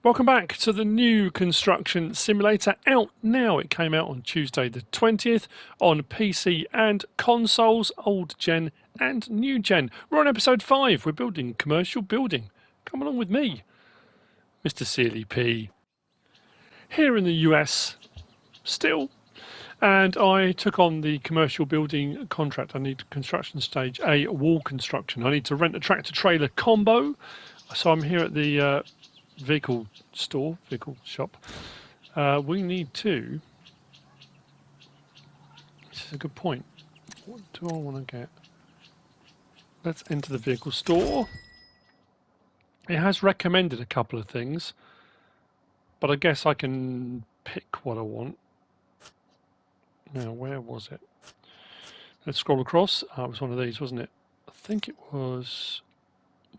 Welcome back to the new Construction Simulator, out now. It came out on Tuesday the 20th on PC and consoles, old gen and new gen. We're on episode 5. We're building commercial building. Come along with me, Mr. Sealy P. Here in the US, still. And I took on the commercial building contract. I need construction stage A, wall construction. I need to rent a tractor trailer combo. So I'm here at the vehicle shop. We need to, this is a good point, what do I want to get? Let's enter the vehicle store. It has recommended a couple of things, but I guess I can pick what I want. Now, where was it? Let's scroll across. It was one of these, wasn't it? I think it was,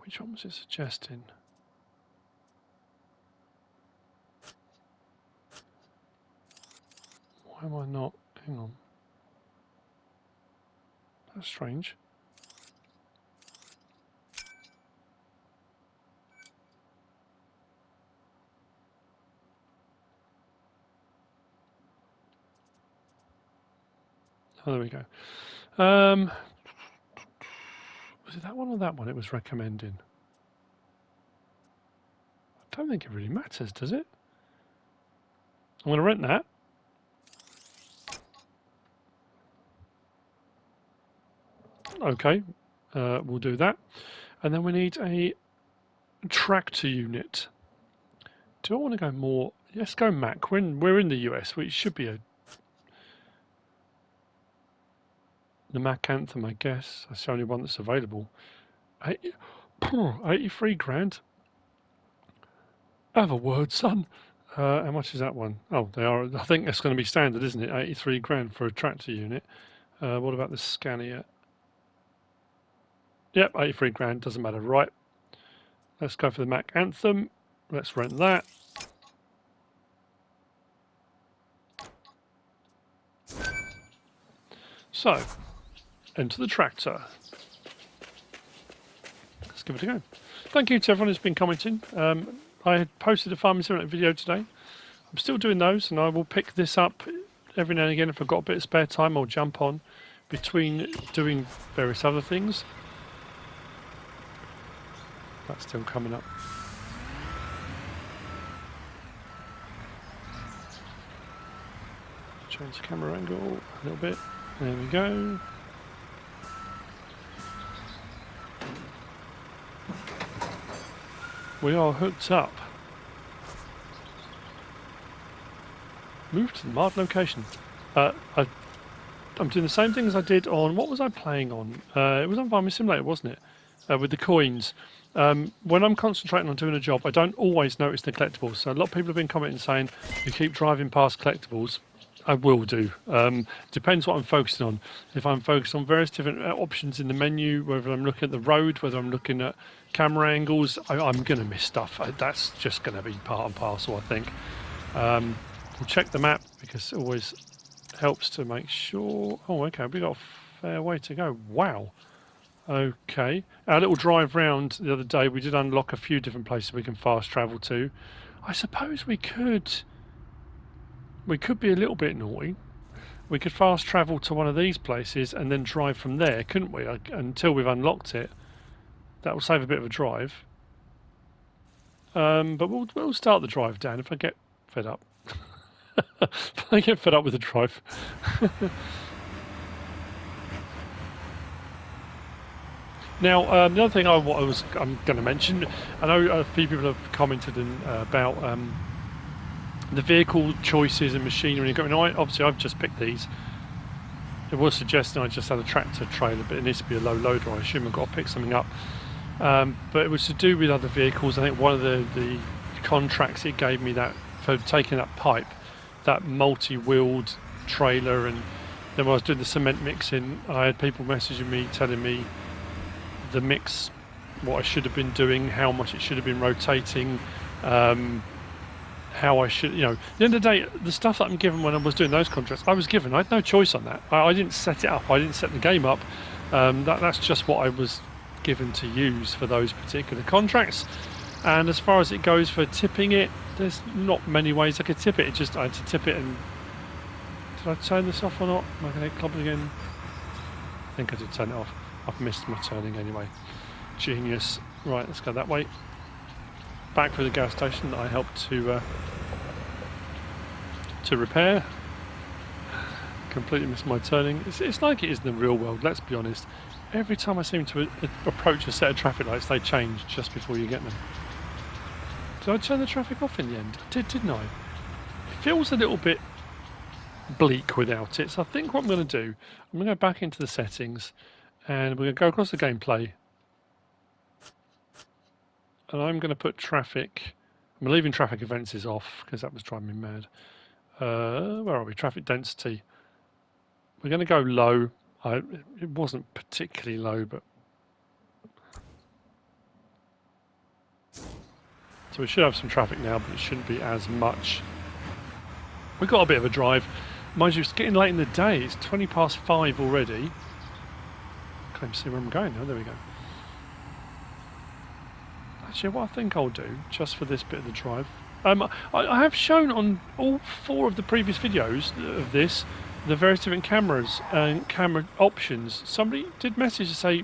which one was it suggesting? Why am I not? Hang on. That's strange. Oh, there we go. Was it that one or that one it was recommending? I don't think it really matters, does it? I'm going to rent that. Okay, we'll do that. And then we need a tractor unit. Do I want to go more? Let's go Mac. We're in the US, which should be the Mac Anthem, I guess. That's the only one that's available. 83 grand. Have a word, son. How much is that one? Oh, they are. I think that's going to be standard, isn't it? 83 grand for a tractor unit. What about the Scania? Yep, 83 grand, doesn't matter. Right. Let's go for the Mac Anthem. Let's rent that. So, enter the tractor. Let's give it a go. Thank you to everyone who's been commenting. I had posted a Farming Simulator video today. I'm still doing those, and I will pick this up every now and again if I've got a bit of spare time. I'll jump on between doing various other things. That's still coming up. Change the camera angle a little bit. There we go. We are hooked up. Move to the marked location. I'm doing the same thing as I did on, what was I playing on? It was on Farming Simulator, wasn't it? With the coins. When I'm concentrating on doing a job, I don't always notice the collectibles. So a lot of people have been commenting saying, you keep driving past collectibles. I will do. Depends what I'm focusing on. If I'm focused on various different options in the menu, whether I'm looking at the road, whether I'm looking at camera angles, I'm going to miss stuff. That's just going to be part and parcel, I think. We'll check the map because it always helps to make sure. Oh, okay, we got a fair way to go. Wow. Okay. Our little drive round the other day, we did unlock a few different places we can fast travel to. I suppose we could be a little bit naughty. We could fast travel to one of these places and then drive from there, couldn't we? Until we've unlocked it. That will save a bit of a drive. But we'll start the drive down if I get fed up. If I get fed up with the drive. Now, the other thing I'm going to mention, I know a few people have commented about the vehicle choices and machinery. Obviously, I've just picked these. It was suggesting I just had a tractor trailer, but it needs to be a low loader. I assume I've got to pick something up. But it was to do with other vehicles. I think one of the contracts it gave me that for taking that pipe, that multi-wheeled trailer, and then when I was doing the cement mixing, I had people messaging me telling me the mix, what I should have been doing, how much it should have been rotating, how I should, at the end of the day, the stuff that I'm given when I was doing those contracts, I had no choice on that. I didn't set it up, I didn't set the game up. That's just what I was given to use for those particular contracts. And as far as it goes for tipping it, there's not many ways I could tip it. I had to tip it and... Did I turn this off or not? Am I going to get clubbed again? I think I did turn it off. I've missed my turning anyway. Genius. Right, let's go that way. Back through the gas station that I helped to repair. Completely missed my turning. It's like it is in the real world, let's be honest. Every time I seem to approach a set of traffic lights, they change just before you get them. Did I turn the traffic off in the end? I did, didn't I? It feels a little bit bleak without it, so I think what I'm going to do, I'm going to go back into the settings and we're going to go across the gameplay and I'm going to put traffic, I'm leaving traffic events is off because that was driving me mad. Where are we? Traffic density. We're going to go low. It wasn't particularly low, but so we should have some traffic now, but it shouldn't be as much. We've got a bit of a drive. Mind you, it's getting late in the day. It's 5:20 already. Can't even see where I'm going now. There we go. Actually, what I think I'll do, just for this bit of the drive, I have shown on all 4 of the previous videos of this, the various different cameras and camera options. Somebody did message to say,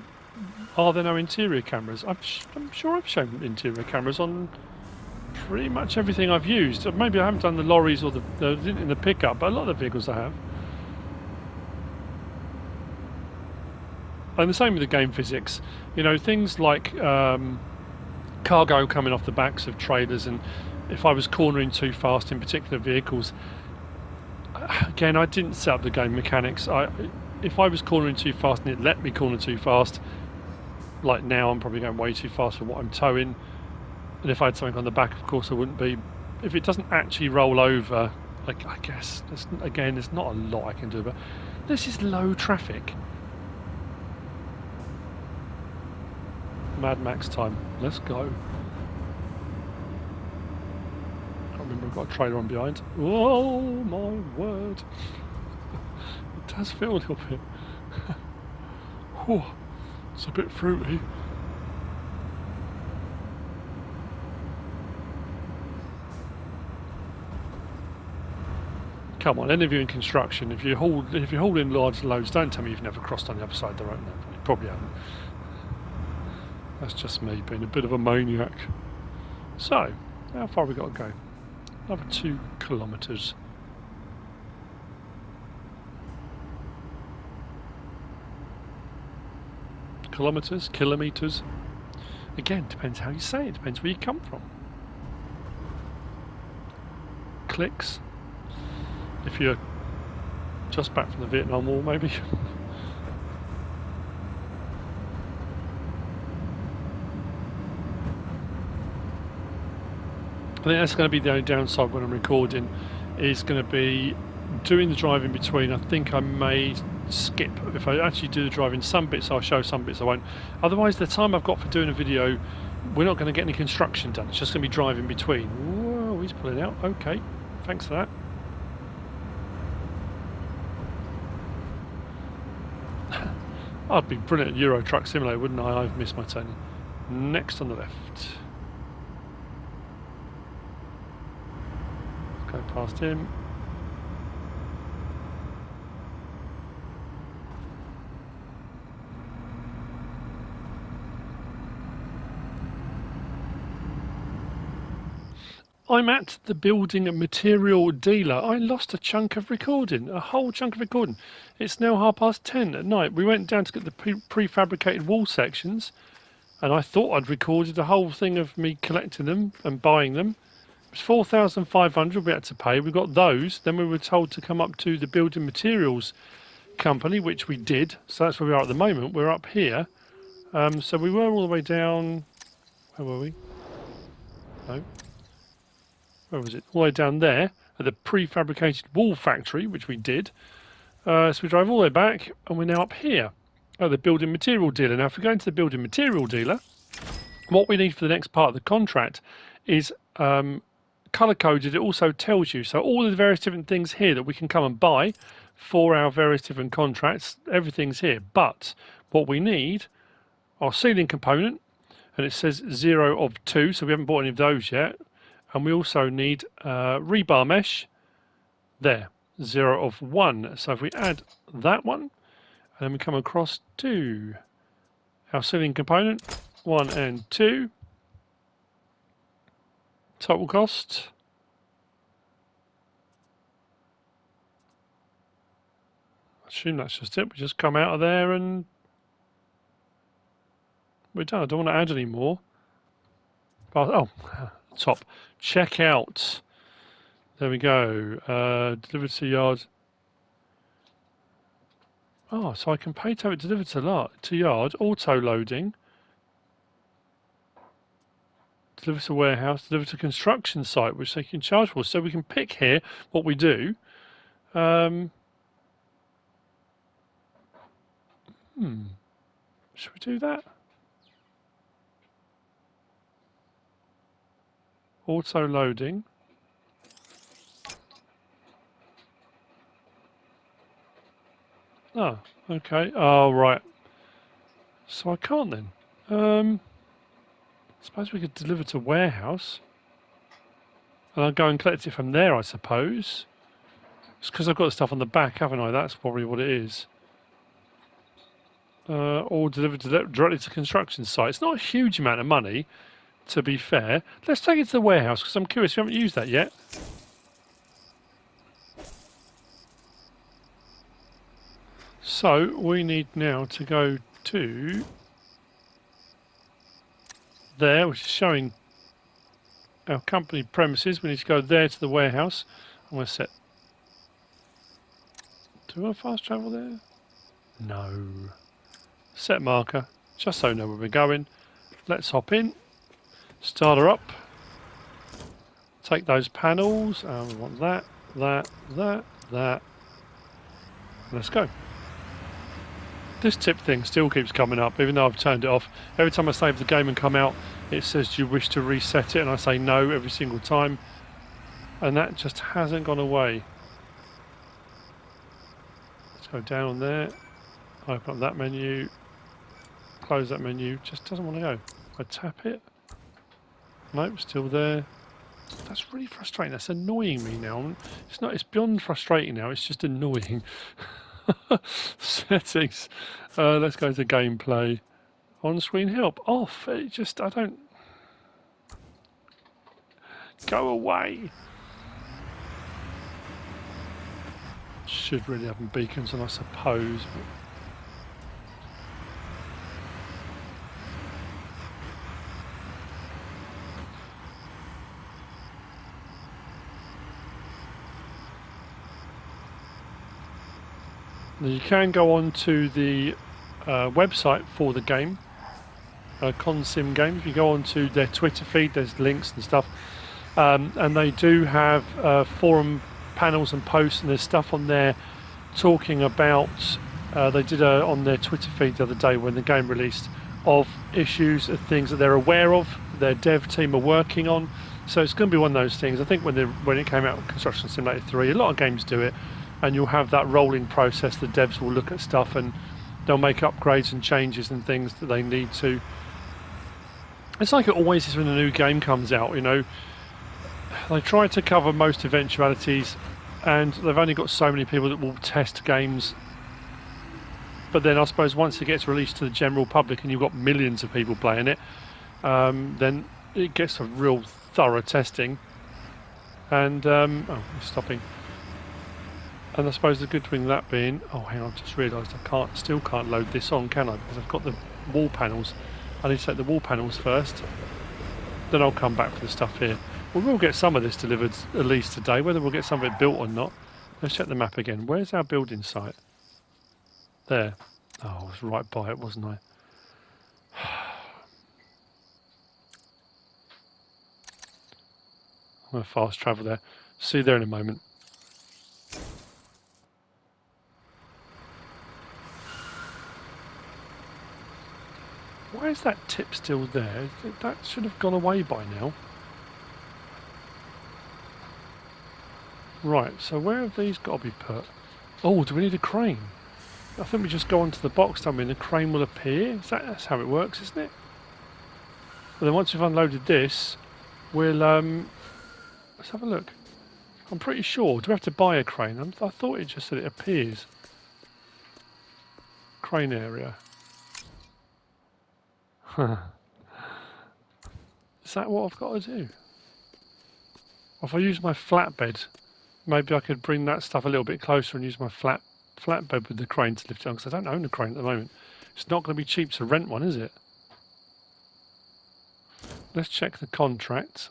are there no interior cameras? I'm sure I've shown interior cameras on pretty much everything I've used. Maybe I haven't done the lorries or in the pickup, but a lot of the vehicles I have. And the same with the game physics. You know, things like cargo coming off the backs of trailers, and if I was cornering too fast in particular vehicles, again, I didn't set up the game mechanics. If I was cornering too fast and it let me corner too fast, like now I'm probably going way too fast for what I'm towing. And if I had something on the back, of course I wouldn't be. If it doesn't actually roll over, I guess, there's not a lot I can do, but this is low traffic. Mad Max time. Let's go. Can't remember, I've got a trailer on behind. Oh my word. It does feel a little bit. Oh, it's a bit fruity. Come on, any of you in construction, if you haul in large loads, don't tell me you've never crossed on the other side of the road. No, you probably haven't. That's just me being a bit of a maniac. So, how far have we got to go? Another 2 kilometres. Kilometres. Again, depends how you say it. Depends where you come from. Clicks. If you're just back from the Vietnam War, maybe. I think that's going to be the only downside when I'm recording, is going to be doing the drive in between. I think I may skip. If I actually do the drive in some bits, I'll show, some bits I won't. Otherwise, the time I've got for doing a video, we're not going to get any construction done. It's just going to be driving between. Whoa, he's pulling out. Okay, thanks for that. I'd be brilliant at Euro Truck Simulator, wouldn't I? I've missed my turn. Next on the left. Go past him. I'm at the building material dealer. I lost a chunk of recording, a whole chunk of recording. It's now 10:30 at night. We went down to get the prefabricated wall sections, and I thought I'd recorded the whole thing of me collecting them and buying them. It was 4,500 we had to pay. We got those. Then we were told to come up to the building materials company, which we did. So that's where we are at the moment. We're up here. So we were all the way down. Where were we? No. Where was it? All the way down there at the prefabricated wall factory, which we did. So we drove all the way back, and we're now up here at the building material dealer. Now, if we go into the building material dealer, what we need for the next part of the contract is color coded. It also tells you, so all the various different things here that we can come and buy for our various different contracts, everything's here. But what we need, our ceiling component, and it says 0 of 2, so we haven't bought any of those yet. And we also need rebar mesh. There, 0 of 1. So if we add that one, and then we come across to our ceiling component, 1 and 2. Total cost. I assume that's just it. We just come out of there and we're done. I don't want to add any more. But, oh, top. Check out. There we go. Delivered to yard. Oh, so I can pay to have it delivered to yard. Auto loading. Deliver to warehouse. Deliver to construction site, which they can charge for. So we can pick here what we do. Should we do that? Auto loading. Oh, okay. Oh, right. So I can't then. I suppose we could deliver to warehouse. And I'll go and collect it from there, I suppose. It's because I've got the stuff on the back, haven't I? That's probably what it is. Or delivered directly to construction site. It's not a huge amount of money, to be fair. Let's take it to the warehouse, because I'm curious. We haven't used that yet. So we need now to go to there, which is showing our company premises. We need to go there to the warehouse. I'm going to set. Do I fast travel there? No. Set marker, just so I know where we're going. Let's hop in. Start her up. Take those panels. We want that, that. Let's go. This tip thing still keeps coming up, even though I've turned it off. Every time I save the game and come out, it says, do you wish to reset it? And I say no every single time. And that just hasn't gone away. Let's go down there. Open up that menu. Close that menu. Just doesn't want to go. I tap it. Nope, still there. That's really frustrating. That's annoying me now. It's not. It's beyond frustrating now. It's just annoying. Settings. Let's go to gameplay. On-screen help off. It just. I don't. Go away. Should really have beacons on, I suppose. But you can go on to the website for the game, Consim Games. If you go on to their Twitter feed, there's links and stuff, and they do have forum panels and posts, and there's stuff on there talking about. They did on their Twitter feed the other day when the game released, of issues of things that they're aware of, their dev team are working on. So it's going to be one of those things. I think when it came out with Construction Simulator 3, a lot of games do it. And you'll have that rolling process. The devs will look at stuff and they'll make upgrades and changes and things that they need to. It's like it always is when a new game comes out, you know. They try to cover most eventualities and they've only got so many people that will test games. But then I suppose once it gets released to the general public and you've got millions of people playing it, then it gets a real thorough testing. And, oh, it's stopping. And I suppose the good thing that being, oh hang on, I've just realised I still can't load this on, can I? Because I've got the wall panels. I need to take the wall panels first. Then I'll come back for the stuff here. We will get some of this delivered at least today, whether we'll get some of it built or not. Let's check the map again. Where's our building site? There. Oh, I was right by it, wasn't I? I'm going to fast travel there. See you there in a moment. Why is that tip still there? That should have gone away by now. Right, so where have these got to be put? Oh, do we need a crane? I think we just go onto the box, don't we, and the crane will appear. That's how it works, isn't it? But then once we've unloaded this, we'll let's have a look. I'm pretty sure. Do we have to buy a crane? I thought it just said it appears. Crane area. Is that what I've got to do? If I use my flatbed, maybe I could bring that stuff a little bit closer and use my flatbed with the crane to lift it on, because I don't own a crane at the moment. It's not going to be cheap to rent one, is it? Let's check the contract.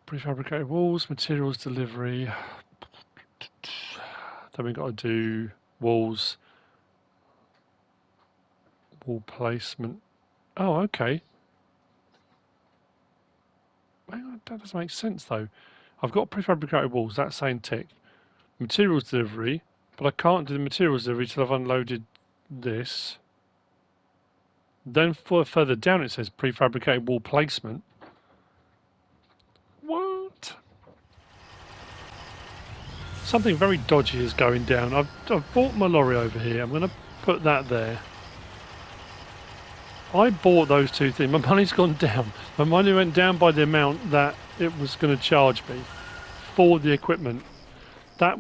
Prefabricated walls, materials delivery. Then we've got to do walls, wall placement. Oh, okay. That doesn't make sense though. I've got prefabricated walls, that's saying tick. Materials delivery, but I can't do the materials delivery till I've unloaded this. Then further down it says prefabricated wall placement. What? Something very dodgy is going down. I've bought my lorry over here. I'm going to put that there. I bought those two things. My money's gone down. My money went down by the amount that it was going to charge me for the equipment. That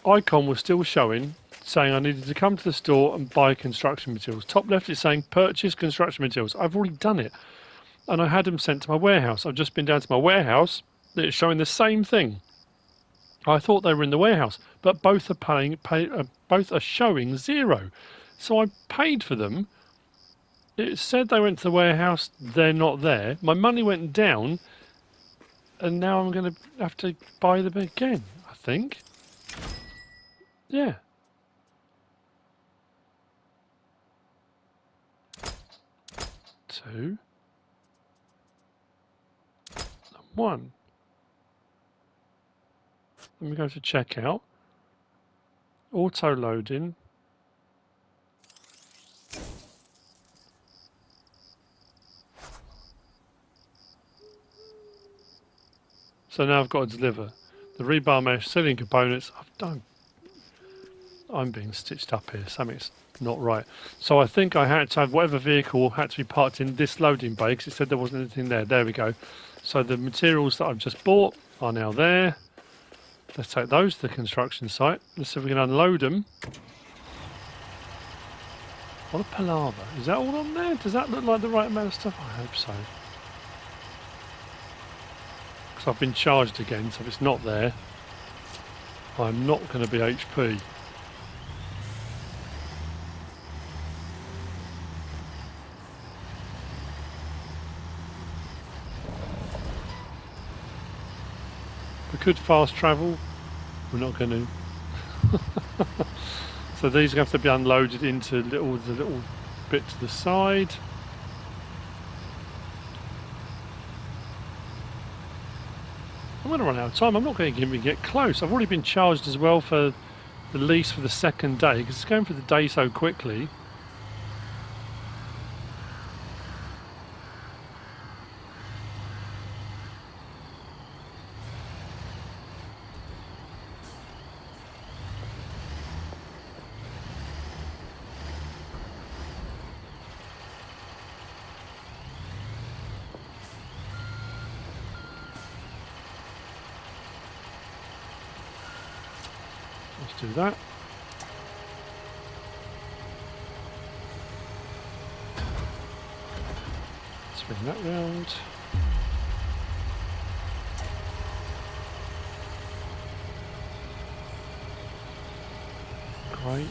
icon was still showing, saying I needed to come to the store and buy construction materials. Top left is saying purchase construction materials. I've already done it. And I had them sent to my warehouse. I've just been down to my warehouse. It's showing the same thing. I thought they were in the warehouse, but both are both are showing 0. So I paid for them. It said they went to the warehouse. They're not there. My money went down, and now I'm going to have to buy them again, I think. Yeah. Two. And 1. Let me go to checkout. Auto loading. So now I've got to deliver the rebar mesh ceiling components. I'm being stitched up here. Something's not right. So I think I had to have whatever vehicle had to be parked in this loading bay because it said there wasn't anything there. There we go. So the materials that I've just bought are now there. Let's take those to the construction site. Let's see if we can unload them. What a palaver. Is that all on there? Does that look like the right amount of stuff? I hope so. Because I've been charged again, so if it's not there, I'm not going to be HP. We could fast travel. We're not going to. So these have to be unloaded into the little bit to the side. I'm going to run out of time. I'm not going to even get close. I've already been charged as well for the lease for the second day because it's going for the day so quickly. Let's do that. Swing that round. Great.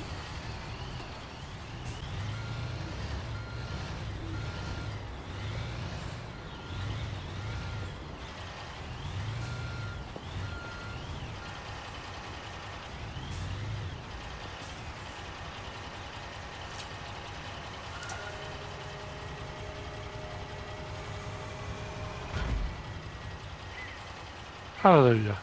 Hallelujah.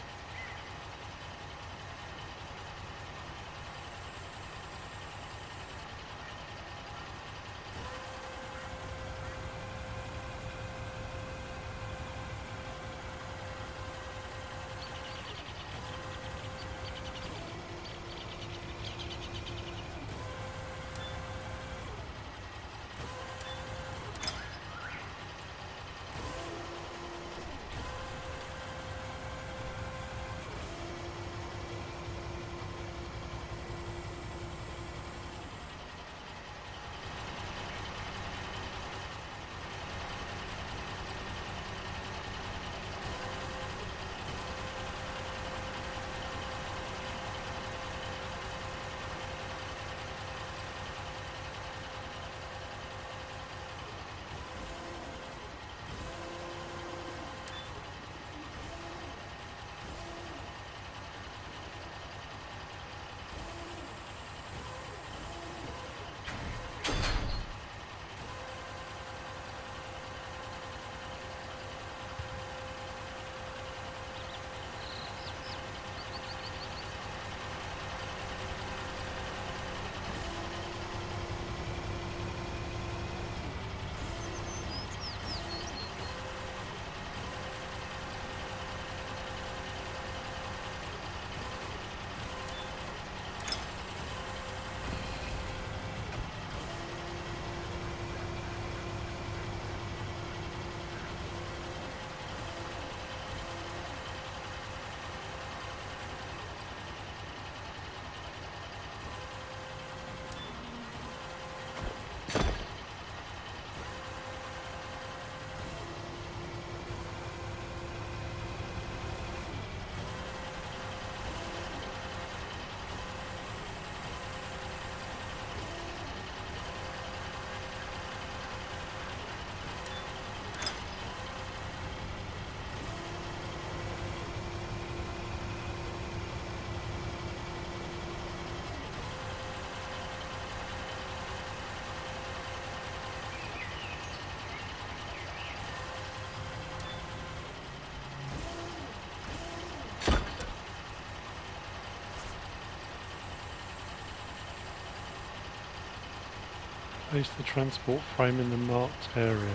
Place the transport frame in the marked area.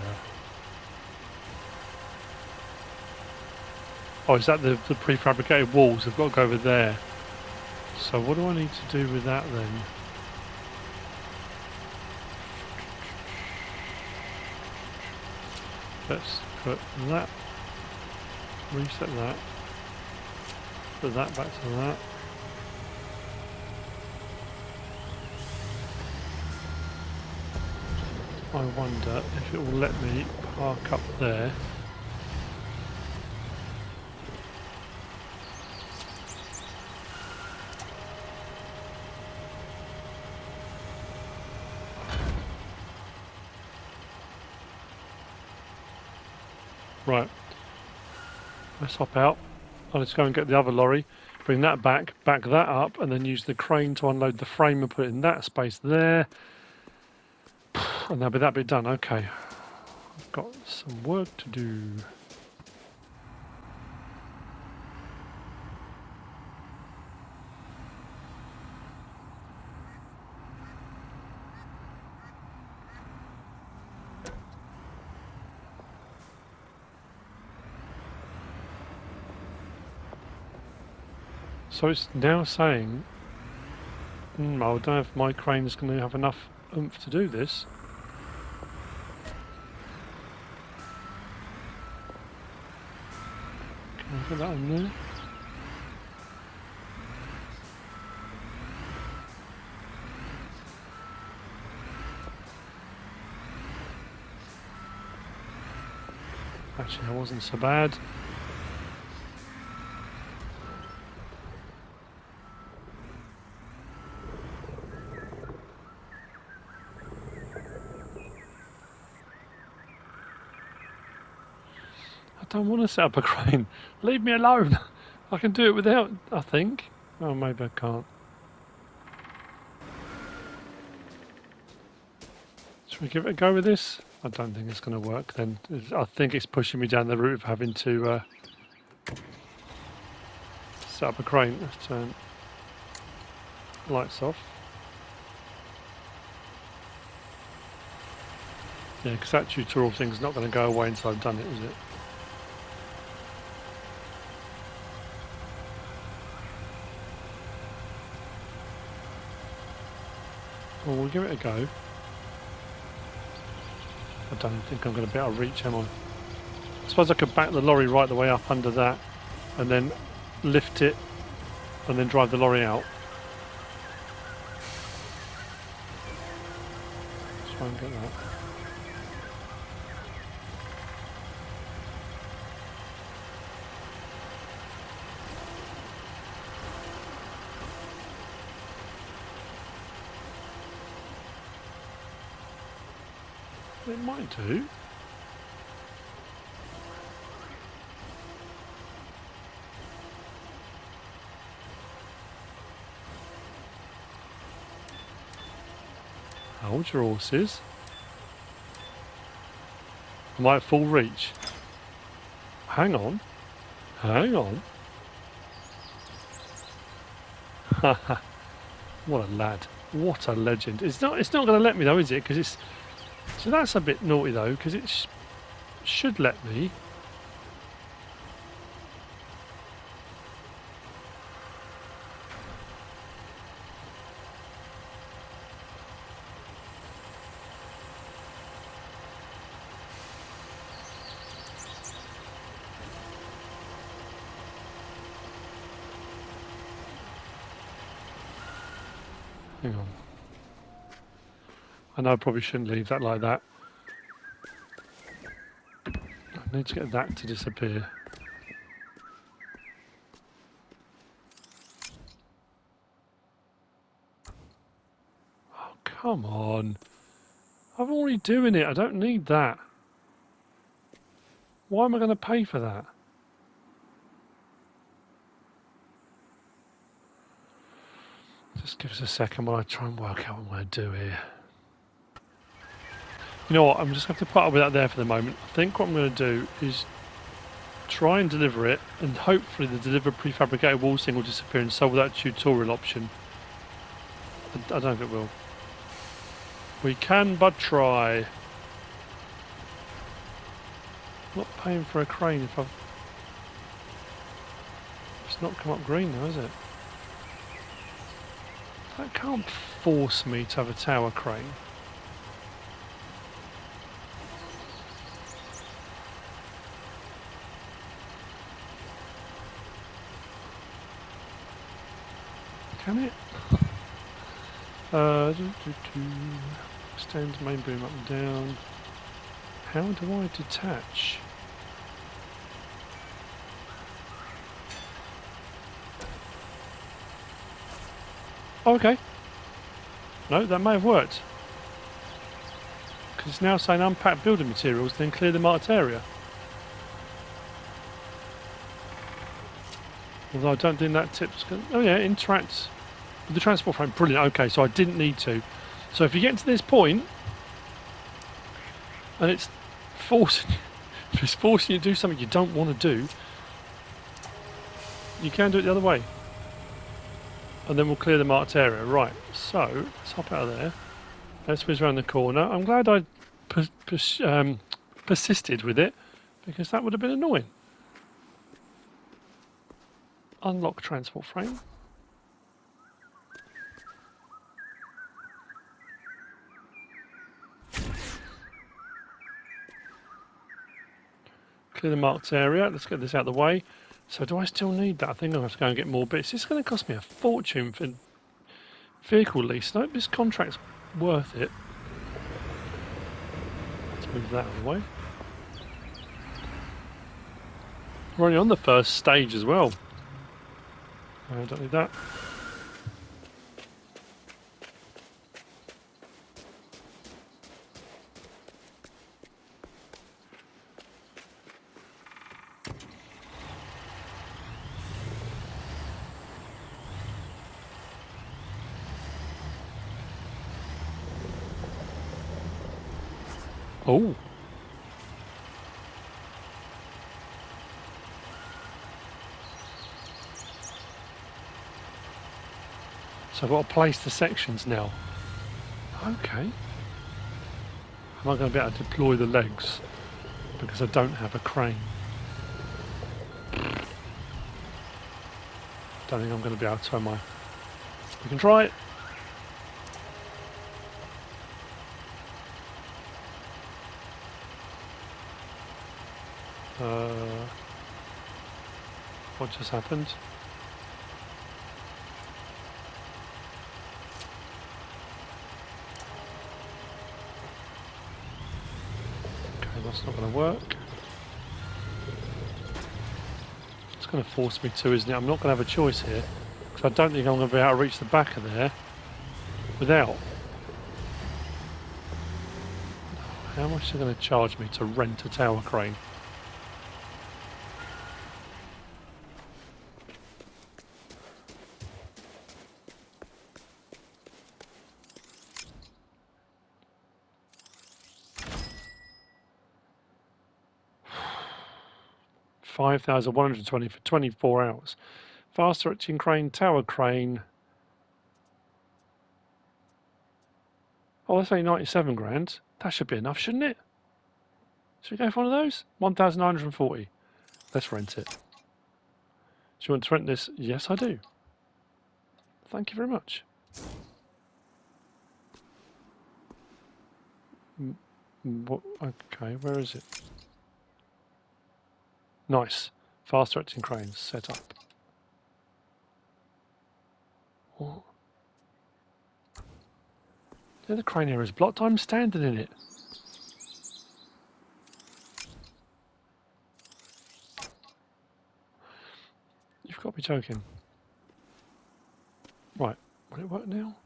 Oh, is that the prefabricated walls? I've got to go over there. So what do I need to do with that then? Let's put that, reset that, put that back to that. I wonder if it will let me park up there. Right, let's hop out. Let's go and get the other lorry, bring that back that up, and then use the crane to unload the frame and put it in that space there. And that'll be that bit done. Okay, I've got some work to do. So it's now saying, I don't know if my crane's going to have enough oomph to do this. Can I put that on there? Actually, that wasn't so bad. I don't want to set up a crane. Leave me alone. I can do it without, I think. Oh, maybe I can't. Should we give it a go with this? I don't think it's going to work then. I think it's pushing me down the route of having to set up a crane. Let's turn lights off. Yeah, because that tutorial thing's not going to go away until I've done it, is it? Well, we'll give it a go. I don't think I'm going to be able to reach, am I? I suppose I could back the lorry right the way up under that and then lift it and then drive the lorry out. Let's try and get that. It might do. Hold your horses. Am I at full reach? Hang on. Hang on. Haha. What a lad. What a legend. It's not going to let me though, is it? Because it's... So that's a bit naughty though, because it should let me. Hang on. I know I probably shouldn't leave that like that. I need to get that to disappear. Oh, come on. I'm already doing it. I don't need that. Why am I going to pay for that? Just give us a second while I try and work out what I'm going to do here. You know what, I'm just going to have to put up with that there for the moment. I think what I'm going to do is try and deliver it, and hopefully the deliver prefabricated walls thing will disappear, and so will that tutorial option. I don't know if it will. We can but try. Not paying for a crane if I've... It's not come up green now, is it? That can't force me to have a tower crane. Can it? Extend main boom up and down. How do I detach? Oh, okay. No, that may have worked. Because it's now saying unpack building materials, then clear the marked area. Although I don't think that tip's going to... Oh yeah, interact with the transport frame. Brilliant. Okay, so I didn't need to. So if you get to this point, and it's forcing you to do something you don't want to do, you can do it the other way. And then we'll clear the marked area. Right, so let's hop out of there. Let's whiz around the corner. I'm glad I persisted with it, because that would have been annoying. Unlock transport frame. Clear the marked area. Let's get this out of the way. So do I still need that? I think I'll have to go and get more bits. It's going to cost me a fortune for vehicle lease. No, this contract's worth it. Let's move that out of the way. We're only on the first stage as well. I don't need that. Oh. So I've got to place the sections now. Okay. Am I going to be able to deploy the legs? Because I don't have a crane. Don't think I'm going to be able to, am I? We can try it. What just happened? Okay, that's not going to work. It's going to force me to, isn't it? I'm not going to have a choice here, because I don't think I'm going to be able to reach the back of there without. How much are they going to charge me to rent a tower crane? $5,120 for 24 hours. Fast directing crane, tower crane. Oh, that's only 97 grand. That should be enough, shouldn't it? Should we go for one of those? 1,940. Let's rent it. Do you want to rent this? Yes, I do. Thank you very much. Okay, where is it? Nice. Fast directing cranes set up. What? The other crane here is blocked. I'm standing in it. You've got to be joking. Right. Will it work now?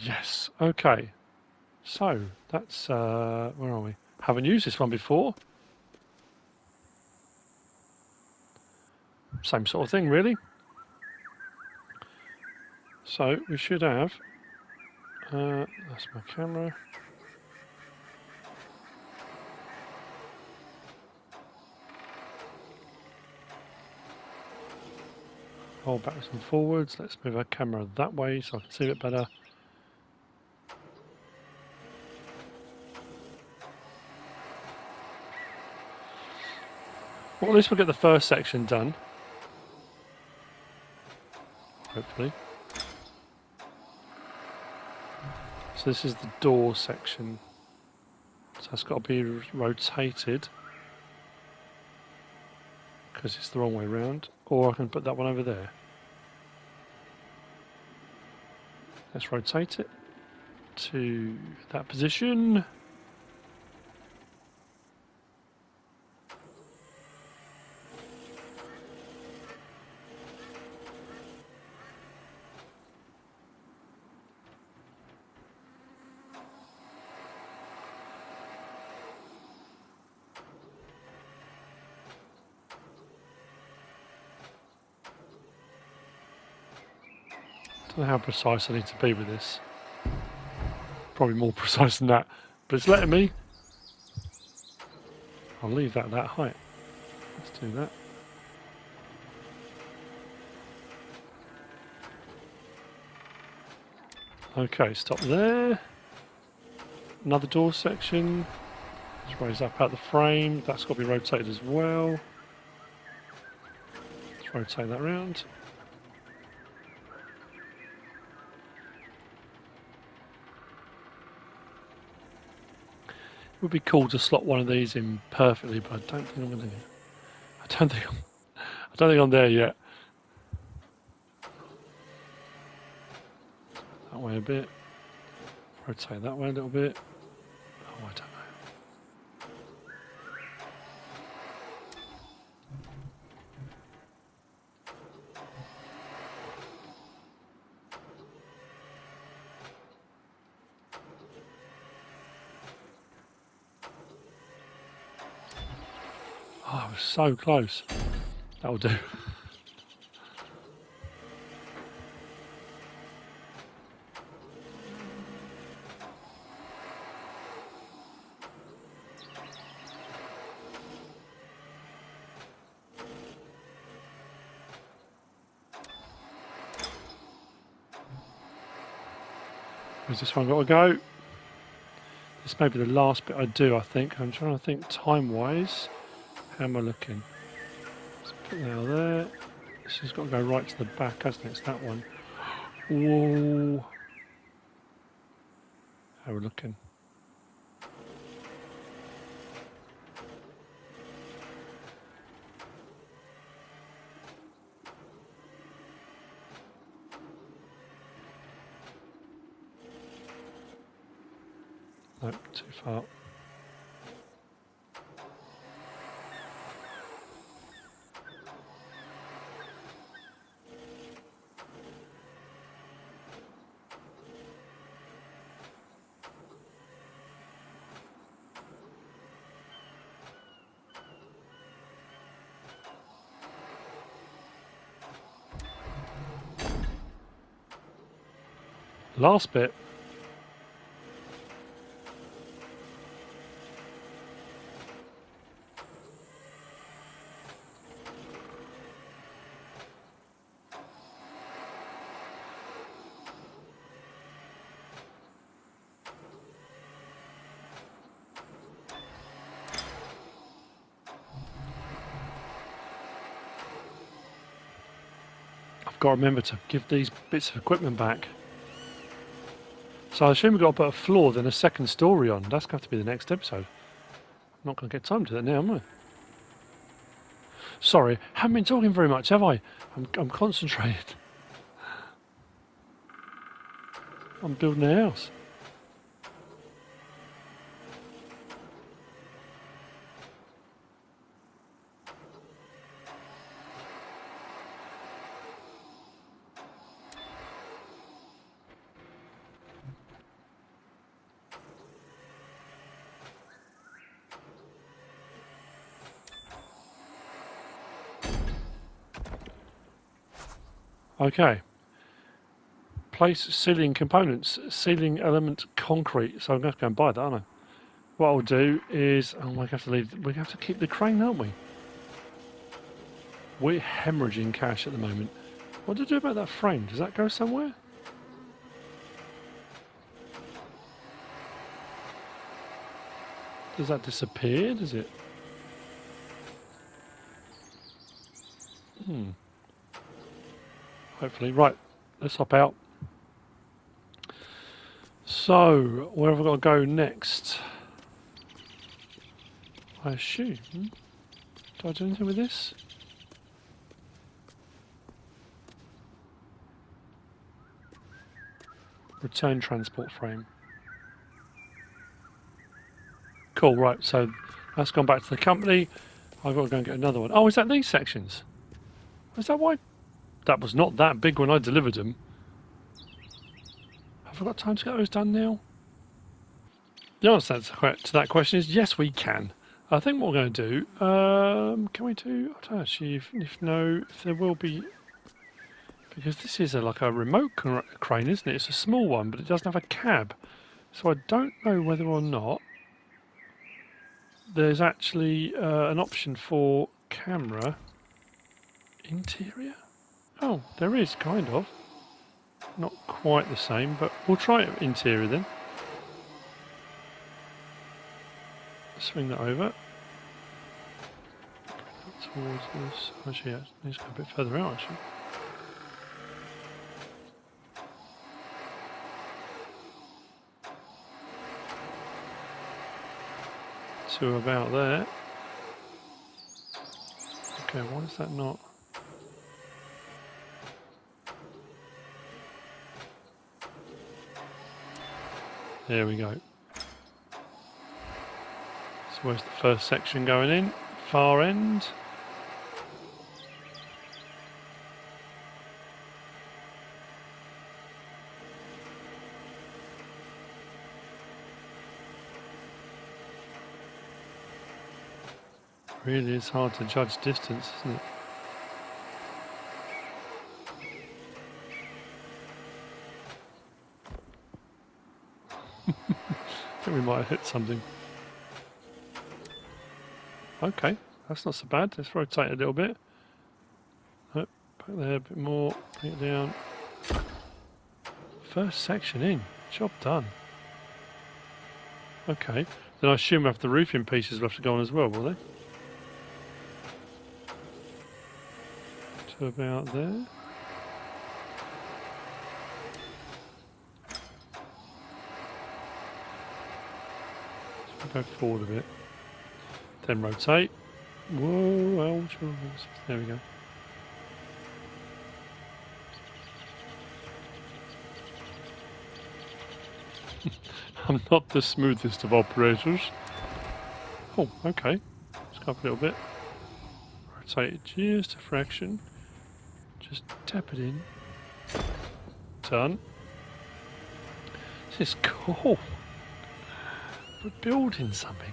Yes. Okay. So, that's... where are we? Haven't used this one before. Same sort of thing, really. So, we should have... that's my camera. Roll backwards and forwards. Let's move our camera that way so I can see it better. Well, at least we'll get the first section done. Hopefully. So this is the door section. So it's got to be rotated. Because it's the wrong way round. Or I can put that one over there. Let's rotate it to that position. I don't know how precise I need to be with this. Probably more precise than that, but it's letting me. I'll leave that height. Let's do that. Okay, stop there. Another door section. Let's raise up out the frame. That's got to be rotated as well. Let's rotate that round. It would be cool to slot one of these in perfectly, but I don't think I'm going to. I don't think I'm there yet. That way a bit. Rotate that way a little bit. Oh, I don't know. Oh, I was so close. That'll do. Where's this one got to go? This may be the last bit I do, I think. I'm trying to think time-wise. How am I looking? Let's put that out there. This has got to go right to the back, hasn't it? It's that one. Whoa. How are we looking? Nope, too far. Last bit. I've got to remember to give these bits of equipment back. So I assume we've got to put a floor, then a second story on. That's going to have to be the next episode. I'm not going to get time to that now, am I? Sorry, haven't been talking very much, have I? I'm concentrated. I'm building a house. Okay. Place ceiling components, ceiling element concrete. So I'm going to have to go and buy that, aren't I? What I'll do is, oh, we have to leave. We have to keep the crane, aren't we? We're hemorrhaging cash at the moment. What did I do about that frame? Does that go somewhere? Does that disappear? Does it? Hopefully. Right, let's hop out. So, where have I got to go next? I assume. Do I do anything with this? Return transport frame. Cool, right, so that's gone back to the company. I've got to go and get another one. Oh, is that these sections? Is that why? That was not that big when I delivered them. Have I got time to get those done now? The answer to that question is yes, we can. I think what we're going to do, can we do, I don't know actually, if there will be, because this is like a remote crane, isn't it? It's a small one, but it doesn't have a cab. So I don't know whether or not there's actually an option for camera interior. Oh, there is, kind of. Not quite the same, but we'll try it interior then. Swing that over. Towards this. Actually, yeah, it needs to go a bit further out, actually. To about there. Okay, why is that not? There we go. So where's the first section going in? Far end. Really is hard to judge distance, isn't it? I think we might have hit something. Okay, that's not so bad. Let's rotate a little bit. Oh, back there a bit more. Bring it down. First section in. Job done. Okay, then I assume we have the roofing pieces will have to go on as well, will they? To about there. So go forward a bit. Then rotate. Whoa, ouch, there we go. I'm not the smoothest of operators. Oh, okay. Let's go up a little bit. Rotate it just a fraction. Just tap it in. Done. This is cool. We're building something.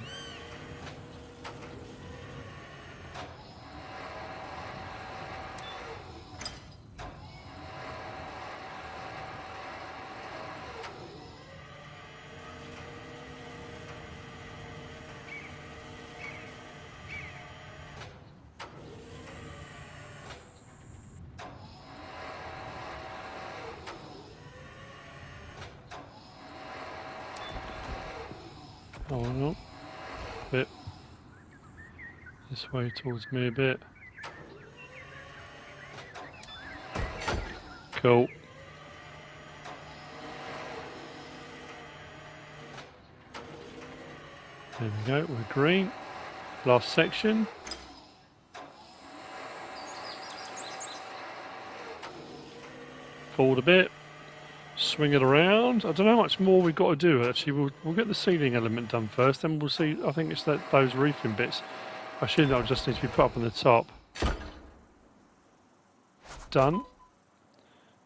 Oh no. A bit. This way towards me a bit. Cool. There we go, we're green. Last section. Forward a bit. Swing it around. I don't know how much more we've got to do actually. We'll get the ceiling element done first, then we'll see. I think it's those roofing bits. I assume that'll just need to be put up on the top. Done.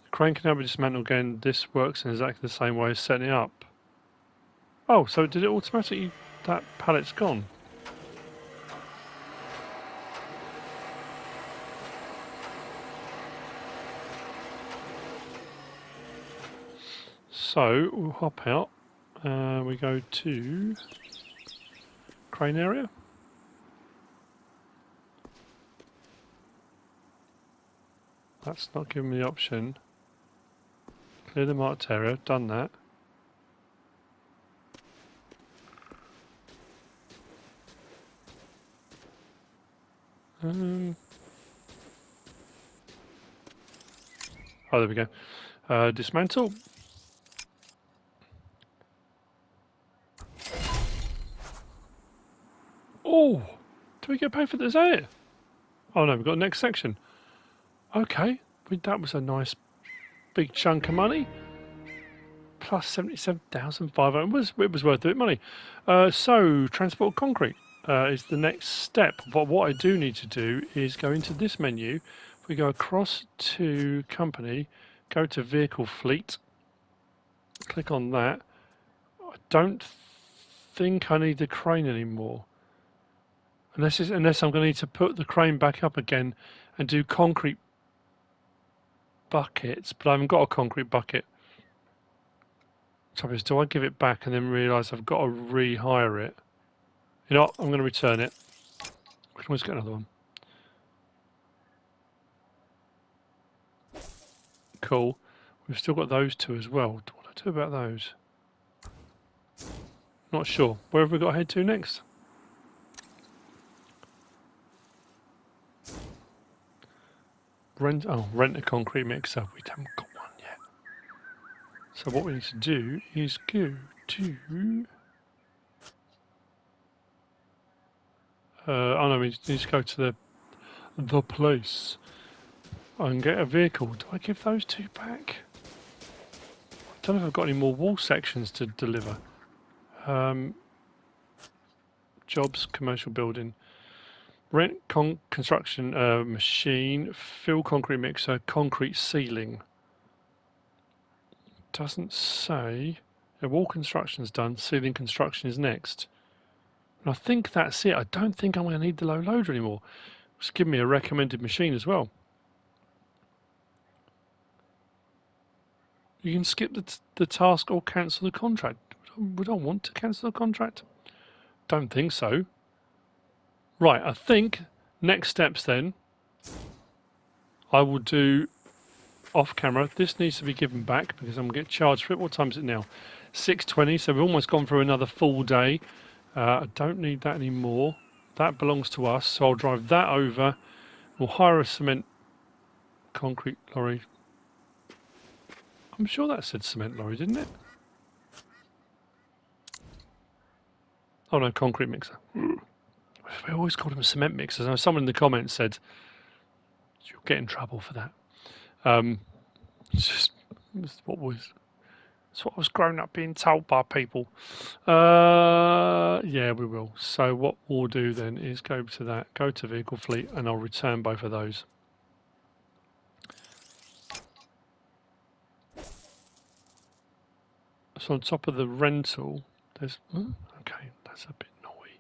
The crane can now be dismantled again. This works in exactly the same way as setting it up. Oh, so did it automatically? That pallet's gone. So we'll hop out. We go to crane area. That's not giving me the option. Clear the marked area, done that. Oh, there we go. Dismantle. Oh, do we get paid for this? Is that it? Oh no, we've got the next section. Okay, that was a nice big chunk of money. Plus 77,500. It was worth it money. So transport concrete is the next step. But what I do need to do is go into this menu. We go across to company, go to vehicle fleet, click on that. I don't think I need the crane anymore. Unless I'm going to need to put the crane back up again and do concrete buckets, but I haven't got a concrete bucket. Trouble is, do I give it back and then realise I've got to rehire it? You know what? I'm going to return it. We can always get another one. Cool. We've still got those two as well. What do I do about those? Not sure. Where have we got to head to next? Rent a concrete mixer. We haven't got one yet. So what we need to do is go to... oh no, we need to go to the place and get a vehicle. Do I give those two back? I don't know if I've got any more wall sections to deliver. Jobs, commercial building. Rent construction machine, fill concrete mixer, concrete ceiling. Doesn't say. Yeah, wall construction's done, ceiling construction is next. And I think that's it. I don't think I'm going to need the low loader anymore. Just give me a recommended machine as well. You can skip the task or cancel the contract. Would I want to cancel the contract? Don't think so. Right, I think next steps then, I will do off camera. This needs to be given back because I'm going to get charged for it. What time is it now? 6:20, so we've almost gone through another full day. I don't need that anymore. That belongs to us, so I'll drive that over. We'll hire a cement concrete lorry. I'm sure that said cement lorry, didn't it? Oh no, concrete mixer. We always called them cement mixers. Now, someone in the comments said you'll get in trouble for that. It's what I was growing up being told by people. Yeah, we will. So what we'll do then is go to that, go to vehicle fleet, and I'll return both of those. So on top of the rental, there's okay, that's a bit naughty.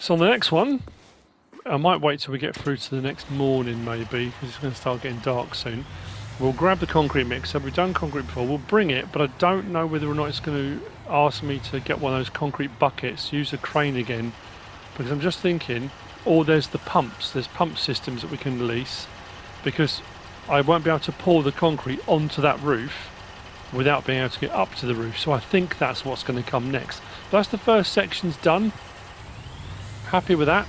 So on the next one, I might wait till we get through to the next morning maybe, because it's going to start getting dark soon. We'll grab the concrete mixer. We've done concrete before. We'll bring it, but I don't know whether or not it's going to ask me to get one of those concrete buckets, use a crane again, because I'm just thinking, or there's the pumps. There's pump systems that we can lease, because I won't be able to pour the concrete onto that roof without being able to get up to the roof. So I think that's what's going to come next. That's the first section's done. Happy with that.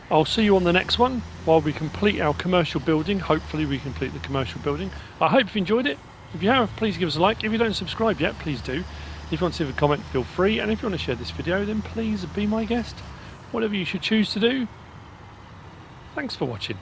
I'll see you on the next one while we complete our commercial building. Hopefully we complete the commercial building. I hope you enjoyed it. If you have, please give us a like. If you don't subscribe yet, please do. If you want to leave a comment, feel free. And if you want to share this video, then please be my guest. Whatever you should choose to do. Thanks for watching.